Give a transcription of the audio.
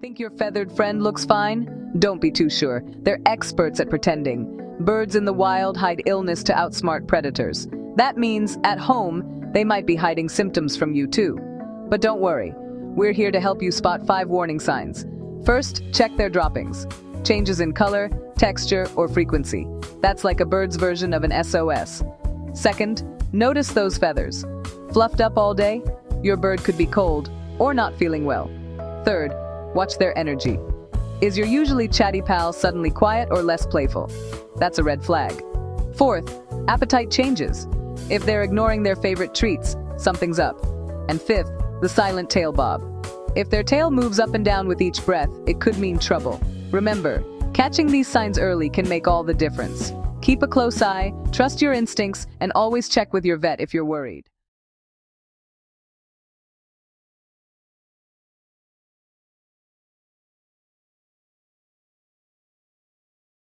Think your feathered friend looks fine? Don't be too sure. They're experts at pretending. Birds in the wild hide illness to outsmart predators. That means, at home, they might be hiding symptoms from you too. But don't worry. We're here to help you spot 5 warning signs. First, check their droppings. Changes in color, texture, or frequency. That's like a bird's version of an SOS. Second, notice those feathers. Fluffed up all day? Your bird could be cold or not feeling well. Third, watch their energy. Is your usually chatty pal suddenly quiet or less playful? That's a red flag. Fourth, appetite changes. If they're ignoring their favorite treats, something's up. And fifth, the silent tail bob. If their tail moves up and down with each breath, it could mean trouble. Remember, catching these signs early can make all the difference. Keep a close eye, trust your instincts, and always check with your vet if you're worried.